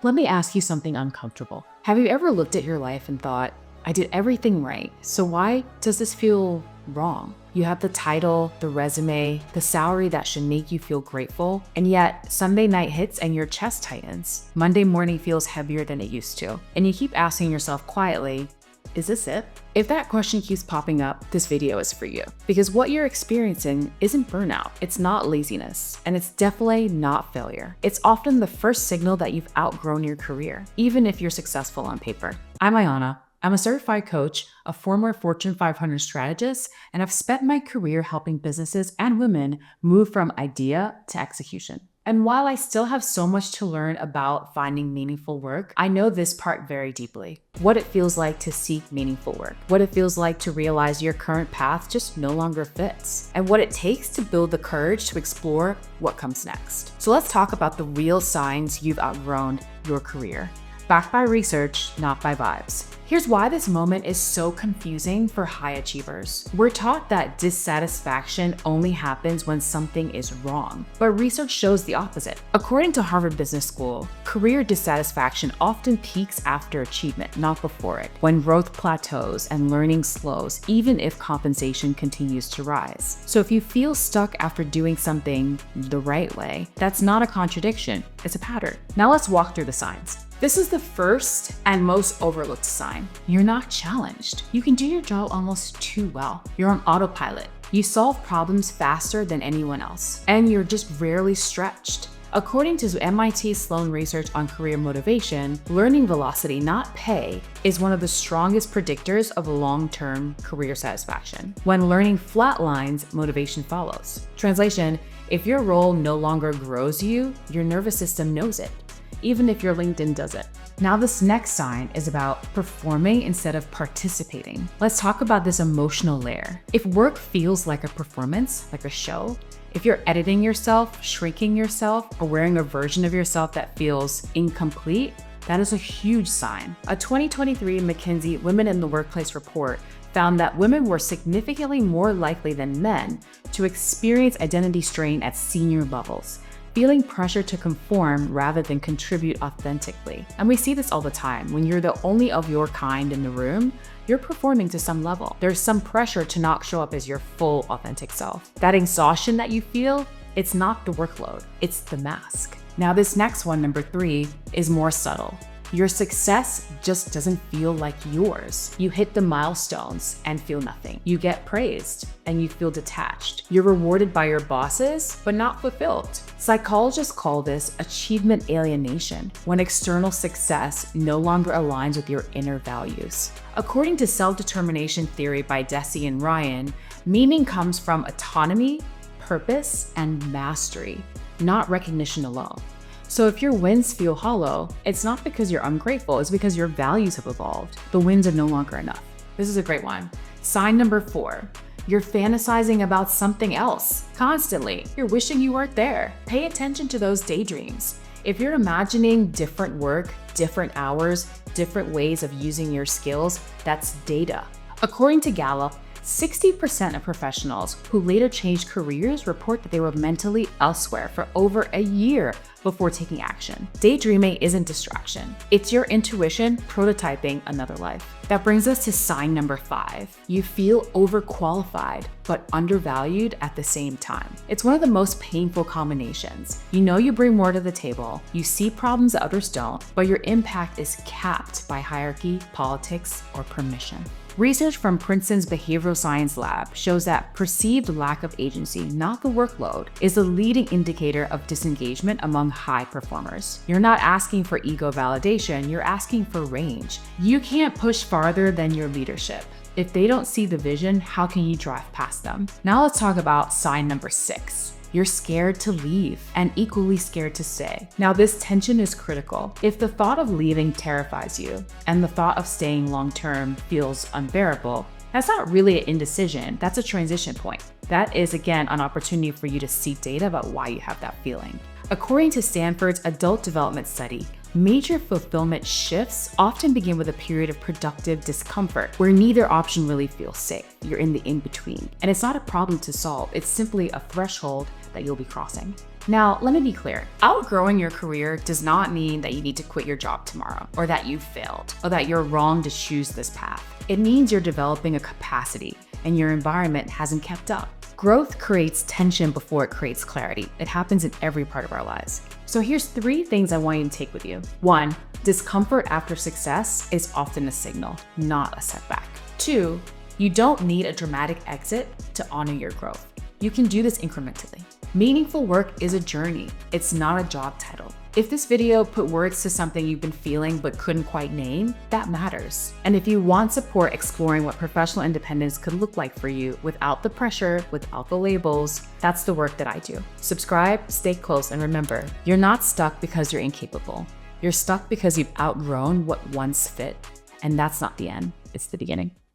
Let me ask you something uncomfortable. Have you ever looked at your life and thought, I did everything right, so why does this feel wrong? You have the title, the resume, the salary that should make you feel grateful, and yet Sunday night hits and your chest tightens. Monday morning feels heavier than it used to, and you keep asking yourself quietly, is this it? If that question keeps popping up, this video is for you. Because what you're experiencing isn't burnout, it's not laziness, and it's definitely not failure. It's often the first signal that you've outgrown your career, even if you're successful on paper. I'm Ayana. I'm a certified coach, a former Fortune 500 strategist, and I've spent my career helping businesses and women move from idea to execution. And while I still have so much to learn about finding meaningful work, I know this part very deeply. What it feels like to seek meaningful work, what it feels like to realize your current path just no longer fits, and what it takes to build the courage to explore what comes next. So let's talk about the real signs you've outgrown your career. Backed by research, not by vibes. Here's why this moment is so confusing for high achievers. We're taught that dissatisfaction only happens when something is wrong, but research shows the opposite. According to Harvard Business School, career dissatisfaction often peaks after achievement, not before it, when growth plateaus and learning slows, even if compensation continues to rise. So if you feel stuck after doing something the right way, that's not a contradiction, it's a pattern. Now let's walk through the signs. This is the first and most overlooked sign. You're not challenged. You can do your job almost too well. You're on autopilot. You solve problems faster than anyone else, and you're just rarely stretched. According to MIT Sloan research on career motivation, learning velocity, not pay, is one of the strongest predictors of long-term career satisfaction. When learning flatlines, motivation follows. Translation: if your role no longer grows you, your nervous system knows it, even if your LinkedIn does it. Now this next sign is about performing instead of participating. Let's talk about this emotional layer. If work feels like a performance, like a show, if you're editing yourself, shrinking yourself, or wearing a version of yourself that feels incomplete, that is a huge sign. A 2023 McKinsey Women in the Workplace report found that women were significantly more likely than men to experience identity strain at senior levels, feeling pressure to conform rather than contribute authentically. And we see this all the time. When you're the only of your kind in the room, you're performing to some level. There's some pressure to not show up as your full authentic self. That exhaustion that you feel, it's not the workload, it's the mask. Now this next one, number 3, is more subtle. Your success just doesn't feel like yours. You hit the milestones and feel nothing. You get praised and you feel detached. You're rewarded by your bosses, but not fulfilled. Psychologists call this achievement alienation, when external success no longer aligns with your inner values. According to self-determination theory by Deci and Ryan, meaning comes from autonomy, purpose, and mastery, not recognition alone. So if your wins feel hollow, it's not because you're ungrateful, it's because your values have evolved. The wins are no longer enough. This is a great one. Sign number 4, you're fantasizing about something else constantly. You're wishing you weren't there. Pay attention to those daydreams. If you're imagining different work, different hours, different ways of using your skills, that's data. According to Gallup, 60% of professionals who later changed careers report that they were mentally elsewhere for over a year before taking action. Daydreaming isn't distraction. It's your intuition prototyping another life. That brings us to sign number 5. You feel overqualified, but undervalued at the same time. It's one of the most painful combinations. You know you bring more to the table, you see problems that others don't, but your impact is capped by hierarchy, politics, or permission. Research from Princeton's Behavioral Science Lab shows that perceived lack of agency, not the workload, is a leading indicator of disengagement among high performers. You're not asking for ego validation, you're asking for range. You can't push farther than your leadership. If they don't see the vision, how can you drive past them? Now let's talk about sign number 6. You're scared to leave and equally scared to stay. Now this tension is critical. If the thought of leaving terrifies you and the thought of staying long-term feels unbearable, that's not really an indecision, that's a transition point. That is, again, an opportunity for you to see data about why you have that feeling. According to Stanford's adult development study, major fulfillment shifts often begin with a period of productive discomfort where neither option really feels safe. You're in the in-between. And it's not a problem to solve, it's simply a threshold that you'll be crossing. Now, let me be clear. Outgrowing your career does not mean that you need to quit your job tomorrow, or that you failed, or that you're wrong to choose this path. It means you're developing a capacity and your environment hasn't kept up. Growth creates tension before it creates clarity. It happens in every part of our lives. So here's 3 things I want you to take with you. 1, discomfort after success is often a signal, not a setback. 2, you don't need a dramatic exit to honor your growth. You can do this incrementally. Meaningful work is a journey. It's not a job title. If this video put words to something you've been feeling but couldn't quite name, that matters. And if you want support exploring what professional independence could look like for you without the pressure, without the labels, that's the work that I do. Subscribe, stay close, and remember, you're not stuck because you're incapable. You're stuck because you've outgrown what once fit. And that's not the end, it's the beginning.